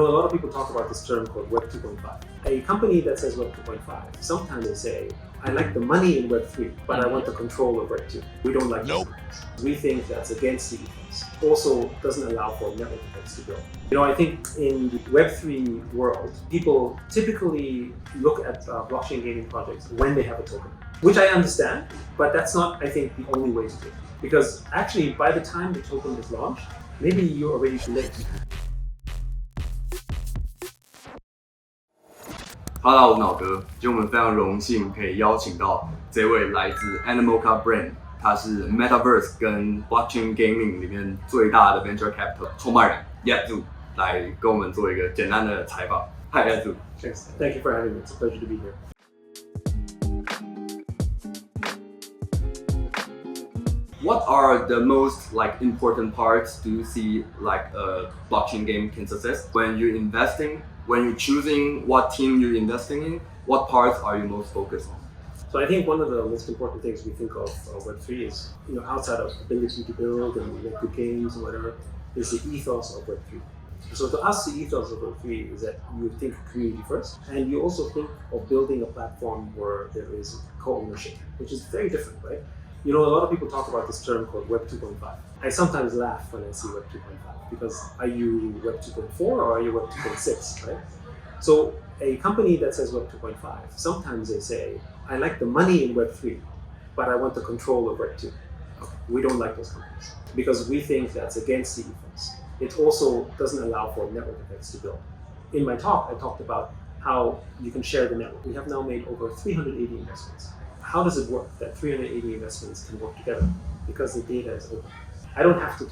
a lot of people talk about this term called Web 2.5. A company that says Web 2.5, sometimes they say, I like the money in Web 3, but I want the control of Web 2. We don't like those companies. We think that's against the ethos. Also doesn't allow for network effects to grow. I think in the Web 3 world, people typically look at blockchain gaming projects when they have a token, which I understand, but that's not, I think, the only way to do it. Because actually, by the time the token is launched, maybe you're already too late. Hello， 我脑哥，就我们非常荣幸可以邀请到这位来自 Animoca Brands， 他是 Metaverse 跟 Blockchain Gaming 里面最大的 Venture Capital 创办人 Yat Siu 来跟我们做一个简单的采访。Hi Yat Siu. Thanks. Thank you for having me. It's a pleasure to be here. What are the most important parts do you see a blockchain game can success when you're investing? When you're choosing what team you're investing in, what parts are you most focused on? So I think one of the most important things we think of Web3 is, outside of ability to build and make good games and whatever, is the ethos of Web3. So to us, the ethos of Web3 is that you think community first, and you also think of building a platform where there is co-ownership, which is very different, right? A lot of people talk about this term called Web 2.5. I sometimes laugh when I see Web 2.5 because are you Web 2.4 or are you Web 2.6, right? So a company that says Web 2.5, sometimes they say, I like the money in Web 3, but I want the control of Web 2. We don't like those companies because we think that's against the ethos. It also doesn't allow for network effects to build. In my talk, I talked about how you can share the network. We have now made over 380 investments. How does it work that 380 investments can work together? Because the data is open. I don't have to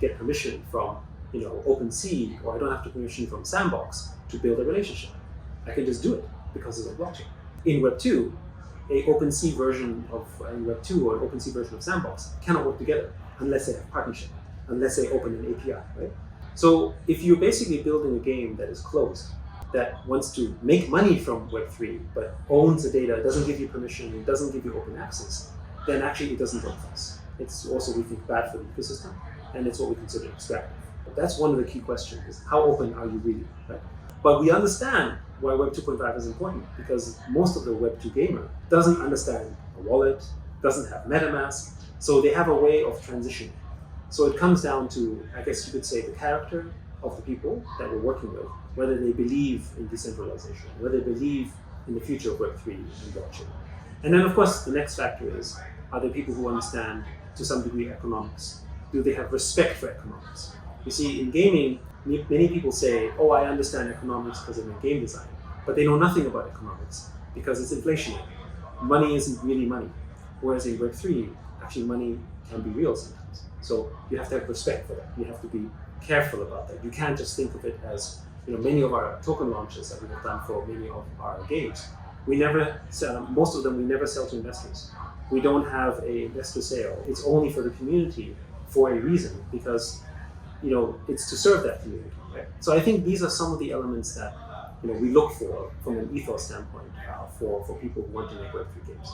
get permission from Opensea, or I don't have to permission from Sandbox to build a relationship. I can just do it because it's a blockchain. In Web 2, a OpenSea version of Web 2 or an OpenSea version of Sandbox cannot work together unless they have partnership, unless they open an API, right? So if you're basically building a game that is closed, that wants to make money from Web3, but owns the data, doesn't give you permission, it doesn't give you open access, then actually it doesn't work for us. It's also, we think, bad for the ecosystem, and it's what we consider extractive. But that's one of the key questions, is how open are you really, right? But we understand why Web 2.5 is important, because most of the Web 2 gamer doesn't understand a wallet, doesn't have MetaMask, so they have a way of transitioning. So it comes down to, I guess you could say, the character of the people that we're working with, whether they believe in decentralization, whether they believe in the future of Web3 and blockchain. And then, of course, the next factor is, are there people who understand, to some degree, economics? Do they have respect for economics? You see, in gaming, many people say, oh, I understand economics because I'm in game design, but they know nothing about economics because it's inflationary. Money isn't really money. Whereas in Web3, actually money can be real sometimes. So you have to have respect for that. You have to be careful about that. You can't just think of it as, many of our token launches that we have done for many of our games, we never sell, most of them we never sell to investors. We don't have an investor sale. It's only for the community for a reason, because it's to serve that community, right? So I think these are some of the elements that we look for from an ethos standpoint for people who want to make Web3 games.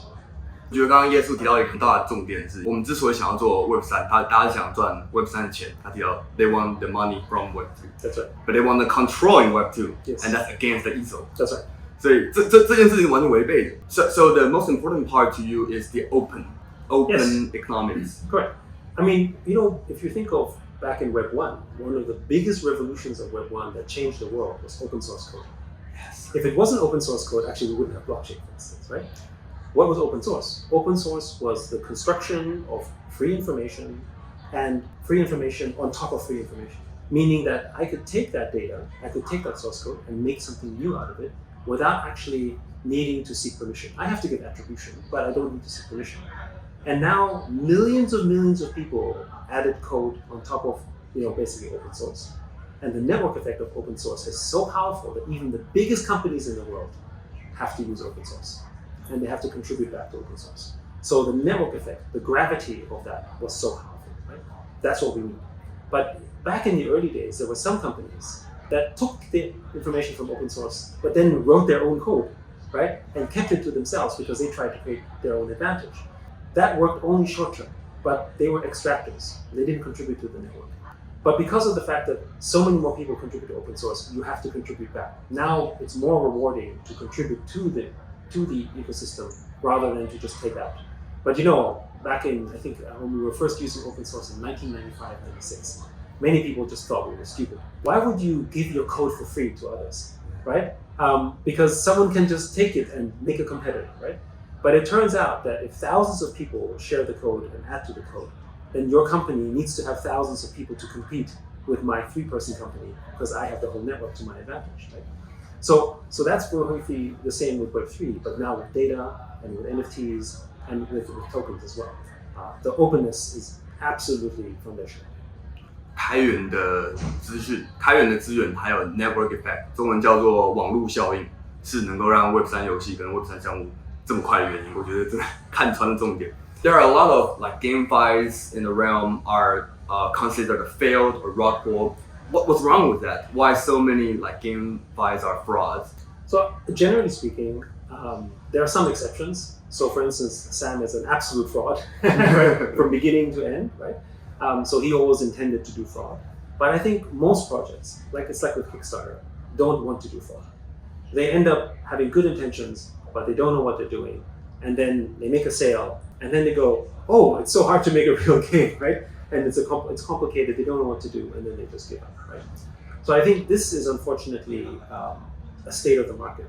我觉得刚刚耶稣提到一个很大的重点是，我们之所以想要做 Web3， 大家想赚 Web3 的钱，他提到 they want the money from Web3. That's right. But they want the control in Web2, Yes. and that's against the ethos. That's right. 所以这件事情完全违背的。So the most important part to you is the open Yes. economics. Correct. I mean, if you think of back in Web 1, one of the biggest revolutions of Web 1 that changed the world was open source code. Yes. If it wasn't open source code, actually we wouldn't have blockchain, for instance, right? What was open source? Open source was the construction of free information, and free information on top of free information. Meaning that I could take that data, I could take that source code and make something new out of it without actually needing to seek permission. I have to give attribution, but I don't need to seek permission. And now millions of people added code on top of basically open source. And the network effect of open source is so powerful that even the biggest companies in the world have to use open source. And they have to contribute back to open source. So the network effect, the gravity of that was so powerful, right? That's what we need. But back in the early days, there were some companies that took the information from open source, but then wrote their own code, right? And kept it to themselves because they tried to create their own advantage. That worked only short term, but they were extractors. They didn't contribute to the network. But because of the fact that so many more people contribute to open source, you have to contribute back. Now it's more rewarding to contribute to the ecosystem rather than to just take out. But back in, I think when we were first using open source in 1995, 96, many people just thought we were stupid. Why would you give your code for free to others, right? Because someone can just take it and make a competitor, right? But it turns out that if thousands of people share the code and add to the code, then your company needs to have thousands of people to compete with my 3-person company because I have the whole network to my advantage, right? So that's going to be the same with Web3, but now with data and with NFTs and with tokens as well. The openness is absolutely foundational. 开源的资讯、开源的资源，还有 network effect， 中文叫做网路效应，是能够让 Web3 游戏跟 Web3 项目这么快的原因。我觉得这看穿了重点。There are a lot of like GameFis in the realm are considered a failed or rug pull. What's wrong with that? Why so many like GameFis are frauds? So generally speaking, there are some exceptions. So for instance, Sam is an absolute fraud from beginning to end, right? So he always intended to do fraud. But I think most projects, it's like with Kickstarter, don't want to do fraud. They end up having good intentions, but they don't know what they're doing. And then they make a sale, and then they go, oh, it's so hard to make a real game, right? And it's complicated, they don't know what to do, and then they just give up, right? So I think this is unfortunately a state of the market.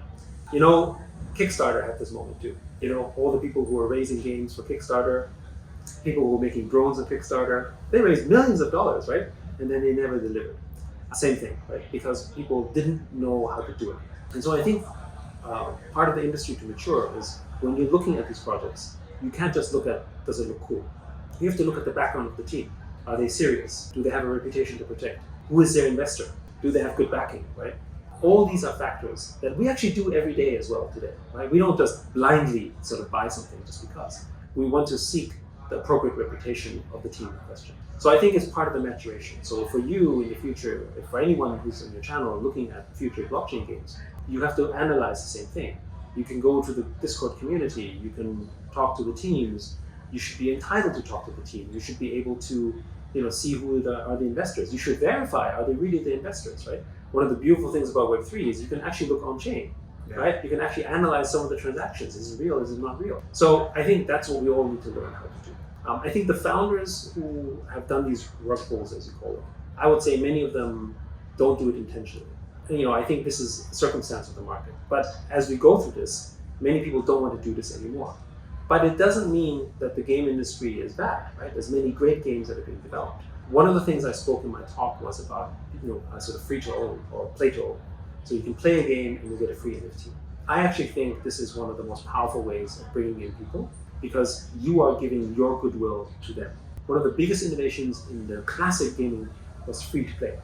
Kickstarter had this moment too. All the people who are raising games for Kickstarter, people who were making drones on Kickstarter, they raised millions of dollars, right? And then they never delivered. Same thing, right? Because people didn't know how to do it. And so I think part of the industry to mature is when you're looking at these projects, you can't just look at, does it look cool? You have to look at the background of the team. Are they serious? Do they have a reputation to protect? Who is their investor? Do they have good backing, right? All these are factors that we actually do every day as well today, right? We don't just blindly sort of buy something just because. We want to seek the appropriate reputation of the team in question. So I think it's part of the maturation. So for you in the future, if for anyone who's on your channel looking at future blockchain games, you have to analyze the same thing. You can go to the Discord community, you can talk to the teams, you should be entitled to talk to the team. You should be able to see who are the investors. You should verify, are they really the investors, right? One of the beautiful things about Web3 is you can actually look on chain, right? You can actually analyze some of the transactions. Is it real? Is it not real? So I think that's what we all need to learn how to do. I think the founders who have done these rug pulls, as you call it, I would say many of them don't do it intentionally. And, I think this is a circumstance of the market. But as we go through this, many people don't want to do this anymore. But it doesn't mean that the game industry is bad, right? There's many great games that are being developed. One of the things I spoke in my talk was about, sort of free-to-own or play-to-own. So you can play a game and you get a free NFT. I actually think this is one of the most powerful ways of bringing in people because you are giving your goodwill to them. One of the biggest innovations in the classic gaming was free-to-play,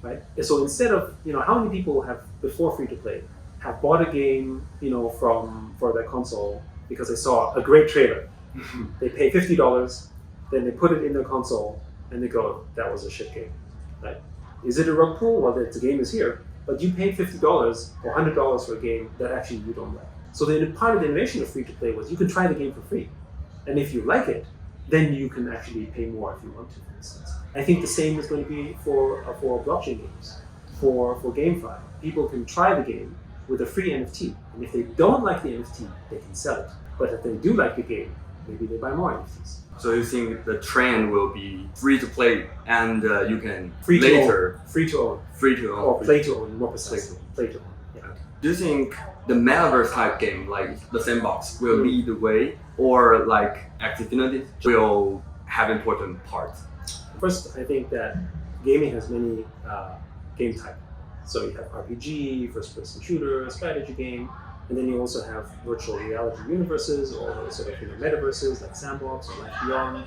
right? So instead of, how many people have, before free-to-play, have bought a game, for their console because they saw a great trailer. They pay $50, then they put it in their console, and they go, that was a shit game, right? Is it a rug pull? Well, the game is here, but you paid $50 or $100 for a game that actually you don't like. So part of the innovation of free-to-play was you can try the game for free. And if you like it, then you can actually pay more if you want to, for instance. I think the same is going to be for blockchain games, for GameFi. People can try the game with a free NFT. And if they don't like the NFT, they can sell it. But if they do like the game, maybe they buy more NFTs. So you think the trend will be free to play and you can free later to own or play to own, more precisely. Play to own. Yeah. Do you think the metaverse type game like the Sandbox will lead the way, or like Axie Infinity will have important parts? First, I think that gaming has many game types. So you have RPG, first-person shooter, strategy game, and then you also have virtual reality universes or sort of metaverses like Sandbox or like Beyond.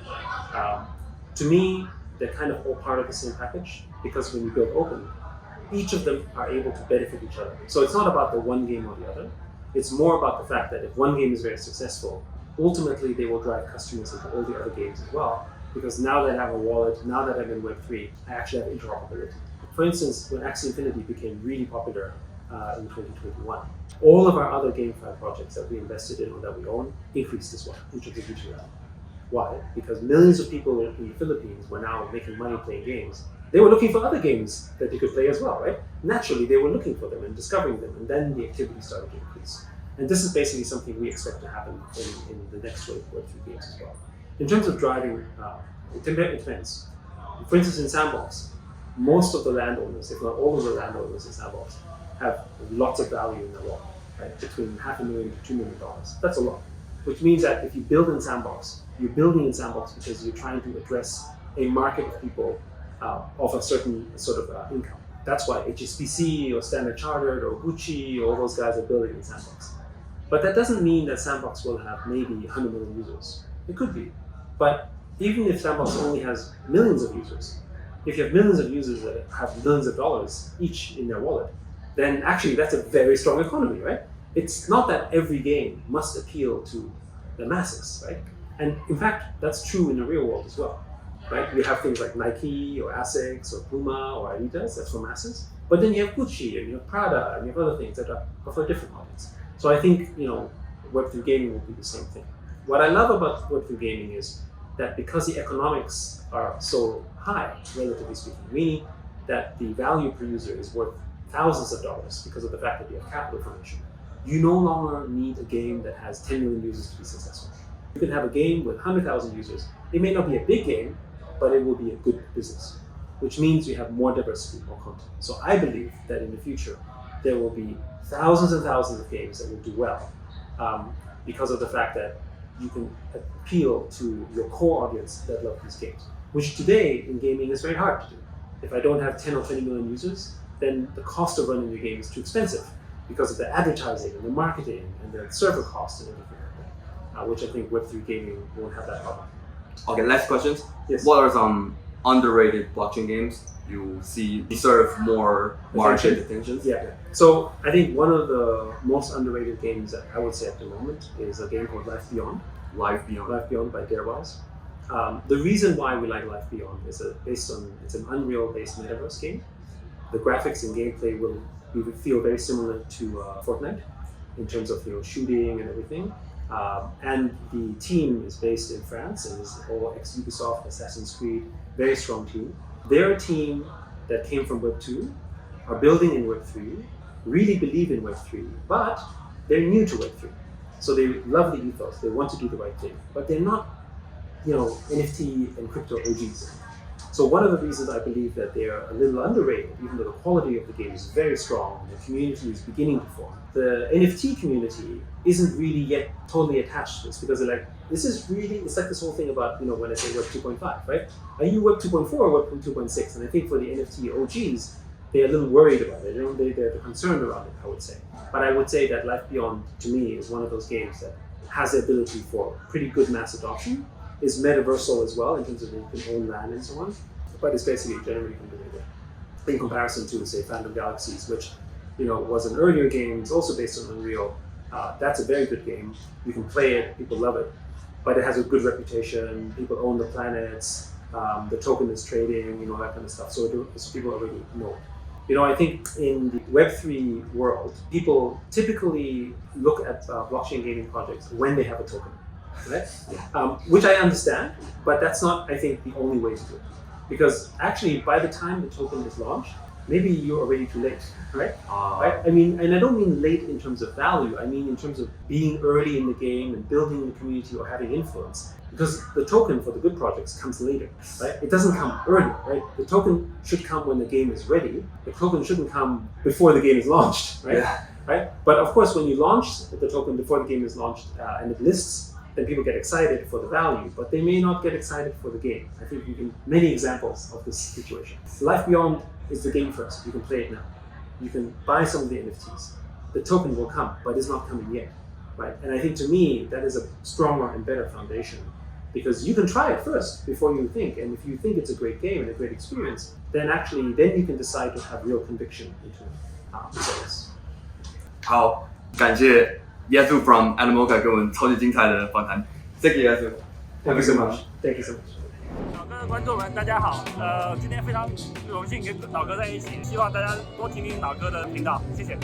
To me, they're kind of all part of the same package because when you build open, each of them are able to benefit each other. So it's not about the one game or the other. It's more about the fact that if one game is very successful, ultimately they will drive customers into all the other games as well. Because now that I have a wallet, now that I'm in Web3, I actually have interoperability. For instance, when Axie Infinity became really popular in 2021, all of our other GameFi projects that we invested in or that we own increased as well in terms of utility. Why? Because millions of people in the Philippines were now making money playing games, they were looking for other games that they could play as well, right? Naturally, they were looking for them and discovering them, and then the activity started to increase. And this is basically something we expect to happen in the next wave of Web3 games as well. In terms of driving, it depends. For instance, in Sandbox, most of the landowners, if not all of the landowners in Sandbox, have lots of value in their wallet, right? Between $500,000 to $2 million. That's a lot. Which means that if you build in Sandbox, you're building in Sandbox because you're trying to address a market of people of a certain sort of income. That's why HSBC or Standard Chartered or Gucci, all those guys are building in Sandbox. But that doesn't mean that Sandbox will have maybe 100 million users. It could be. But even if Sandbox only has millions of users, if you have millions of users that have millions of dollars each in their wallet, then actually that's a very strong economy, right? It's not that every game must appeal to the masses, right? And in fact, that's true in the real world as well, right? You have things like Nike or Asics or Puma or Adidas, that's for masses. But then you have Gucci and you have Prada and you have other things that are for a different audience. So I think, Web3 gaming will be the same thing. What I love about Web3 gaming is that because the economics are so high, relatively speaking, meaning that the value per user is worth thousands of dollars because of the fact that you have capital formation, you no longer need a game that has 10 million users to be successful. You can have a game with 100,000 users. It may not be a big game, but it will be a good business, which means you have more diversity, more content. So I believe that in the future, there will be thousands and thousands of games that will do well because of the fact that you can appeal to your core audience that love these games, which today in gaming is very hard to do. If I don't have 10 or 20 million users, then the cost of running the game is too expensive because of the advertising and the marketing and the server costs and everything like that, which I think Web3 gaming won't have that problem. Okay, last questions. Yes. What are some underrated blockchain games you see deserve more market attention? Yeah. So I think one of the most underrated games that I would say at the moment is a game called Life Beyond. Life Beyond. Life Beyond by Darewise. The reason why we like Life Beyond is it's an Unreal-based metaverse game. The graphics and gameplay will feel very similar to Fortnite in terms of shooting and everything. And the team is based in France and is all ex-Ubisoft, Assassin's Creed, very strong team. They're a team that came from Web2, are building in Web3, really believe in Web3, but they're new to Web3. So they love the ethos, they want to do the right thing, but they're not, NFT and crypto OGs. So one of the reasons I believe that they are a little underrated, even though the quality of the game is very strong and the community is beginning to form, the NFT community isn't really yet totally attached to this because they're like, it's like this whole thing about, when I say Web 2.5, right? Are you Web 2.4 or Web 2.6? And I think for the NFT OGs, they're a little worried about it. They're concerned around it, I would say. But I would say that Life Beyond, to me, is one of those games that has the ability for pretty good mass adoption, is metaversal as well in terms of you can own land and so on, but it's basically generally underrated in comparison to, say, Phantom Galaxies, which was an earlier game. It's also based on Unreal. That's a very good game. You can play it, people love it, but it has a good reputation. People own the planets. The token is trading, that kind of stuff. So people already know. I think in the Web3 world, people typically look at blockchain gaming projects when they have a token, right? Which I understand, but that's not, I think, the only way to do it. Because actually, by the time the token is launched, maybe you're already too late, right? Right? I mean, and I don't mean late in terms of value. I mean in terms of being early in the game and building the community or having influence. Because the token for the good projects comes later, right? It doesn't come early, right? The token should come when the game is ready. The token shouldn't come before the game is launched, right? Yeah. Right? But of course, when you launch the token before the game is launched and it lists, then people get excited for the value, but they may not get excited for the game. I think we can many examples of this situation. Life Beyond is the game first. You can play it now. You can buy some of the NFTs. The token will come, but it's not coming yet, right? And I think to me, that is a stronger and better foundation because you can try it first before you think. And if you think it's a great game and a great experience, then you can decide to have real conviction into it. So yes. 好，感谢 Yat Siu from Animoca 跟我们超级精彩的访谈。Thank you, Yat Siu. Thank you so much. Thank you so much. 老哥的观众们，大家好。今天非常荣幸跟老哥在一起，希望大家多听听老哥的频道，谢谢。